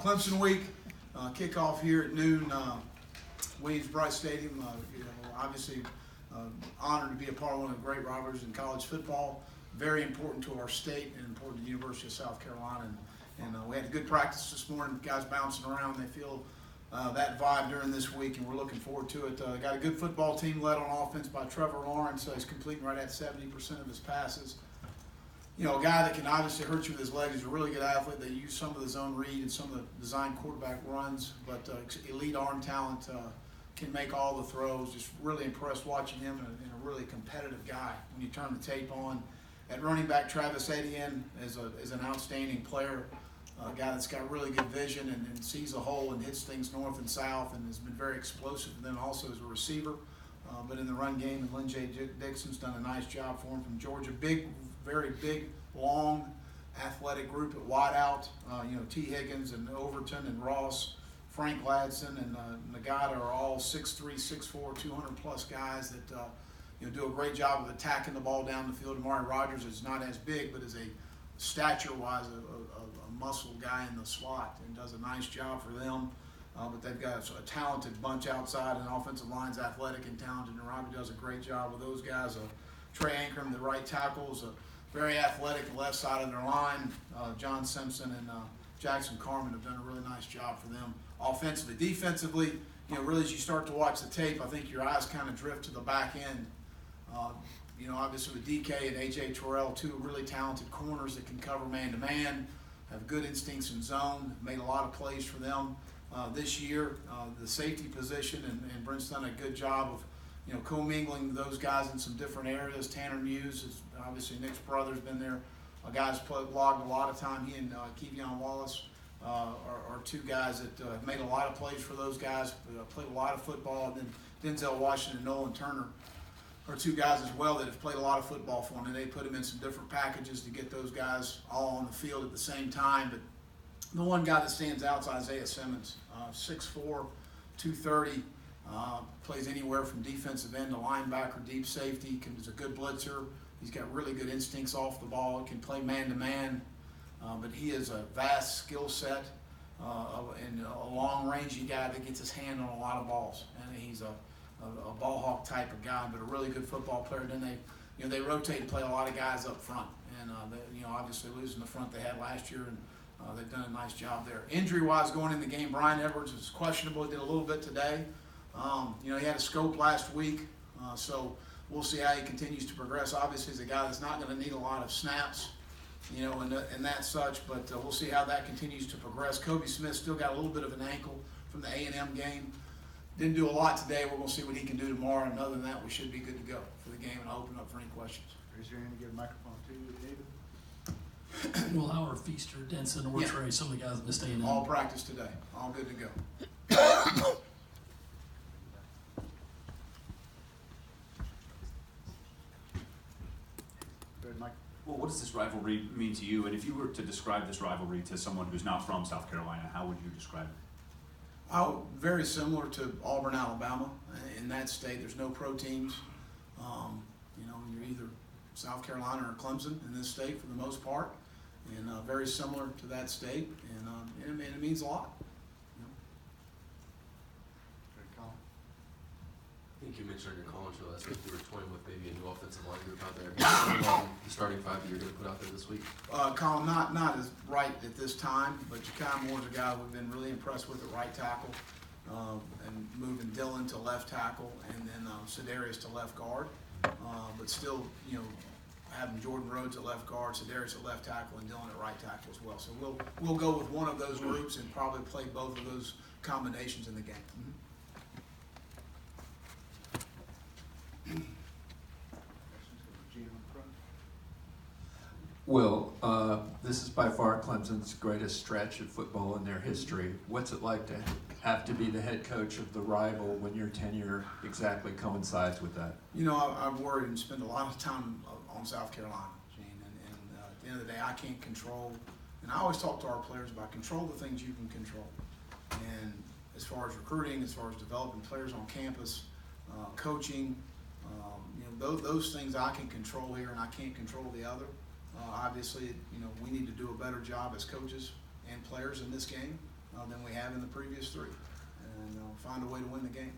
Clemson week, kickoff here at noon, Williams-Brice Stadium. Obviously honored to be a part of one of the great rivalries in college football. Very important to our state and important to the University of South Carolina. And we had a good practice this morning. Guys bouncing around. They feel that vibe during this week, and we're looking forward to it. Got a good football team led on offense by Trevor Lawrence. He's completing right at 70% of his passes. You know, a guy that can obviously hurt you with his legs. He's a really good athlete. They use some of the zone read and some of the design quarterback runs, but elite arm talent, can make all the throws. Just really impressed watching him, and a really competitive guy. When you turn the tape on, at running back, Travis Etienne is an outstanding player, a guy that's got really good vision and sees a hole and hits things north and south, and has been very explosive. And then also as a receiver, but in the run game, and Lynn J. Dixon's done a nice job for him from Georgia. Very big, long, athletic group at wideout. T. Higgins and Overton and Ross, Frank Ladson and Nagata are all 6'3", 6'4", 200-plus guys that do a great job of attacking the ball down the field. Amari Rogers is not as big, but is a stature-wise a muscle guy in the slot and does a nice job for them. But they've got a talented bunch outside, and offensive line's athletic and talented, and Robbie does a great job with those guys. Trey Ankrum, the right tackle, is very athletic, the left side of their line. John Simpson and Jackson Carmen have done a really nice job for them offensively. Defensively, really as you start to watch the tape, I think your eyes kind of drift to the back end. Obviously with DK and A.J. Terrell, two really talented corners that can cover man-to-man, have good instincts in zone, made a lot of plays for them this year. The safety position, and Brent's done a good job of commingling those guys in some different areas. Tanner Muse is obviously Nick's brother's been there. A guy's logged a lot of time. He and Kevion Wallace are two guys that have made a lot of plays for those guys, played a lot of football. And then Denzel Washington and Nolan Turner are two guys as well that have played a lot of football for them, and they put them in some different packages to get those guys all on the field at the same time. But the one guy that stands out is Isaiah Simmons, 6'4", 230, plays anywhere from defensive end to linebacker, deep safety, is a good blitzer. He's got really good instincts off the ball, can play man-to-man, but he is a vast skill set and a long-rangey guy that gets his hand on a lot of balls. And he's a ball hawk type of guy, but a really good football player. Then they rotate and play a lot of guys up front, and obviously losing the front they had last year, and they've done a nice job there. Injury-wise, going in the game, Brian Edwards is questionable. He did a little bit today. He had a scope last week, so we'll see how he continues to progress. Obviously, he's a guy that's not going to need a lot of snaps, and that such, but we'll see how that continues to progress. Kobe Smith still got a little bit of an ankle from the A&M game. Didn't do a lot today. We're going to see what he can do tomorrow, and other than that, we should be good to go for the game, and I'll open up for any questions. Raise your hand to get a microphone to you, David. Well, how are Feaster, Denson, or Trey, some of the guys missed A&M? All practice today. All good to go. Go ahead, Mike. Well, what does this rivalry mean to you? And if you were to describe this rivalry to someone who's not from South Carolina, how would you describe it? Very similar to Auburn, Alabama. In that state, there's no pro teams. You're either South Carolina or Clemson in this state for the most part, and very similar to that state, and it means a lot. I think you mentioned on your call show last week you were toying with maybe a new offensive line group out there. The starting five that you're going to put out there this week? Colin, not as right at this time, but Ja'Kai Moore's a guy we've been really impressed with at right tackle, and moving Dylan to left tackle, and then Sedarius to left guard. But still, having Jordan Rhodes at left guard, Sedarius at left tackle, and Dylan at right tackle as well. So we'll go with one of those groups and probably play both of those combinations in the game. Mm-hmm. Well, this is by far Clemson's greatest stretch of football in their history. What's it like to have to be the head coach of the rival when your tenure exactly coincides with that? I've worried and spent a lot of time on South Carolina, Gene, and at the end of the day, I can't control, and I always talk to our players about control the things you can control. And as far as recruiting, as far as developing players on campus, coaching, those things I can control here, and I can't control the other. Obviously, we need to do a better job as coaches and players in this game. than we have in the previous three, and find a way to win the game.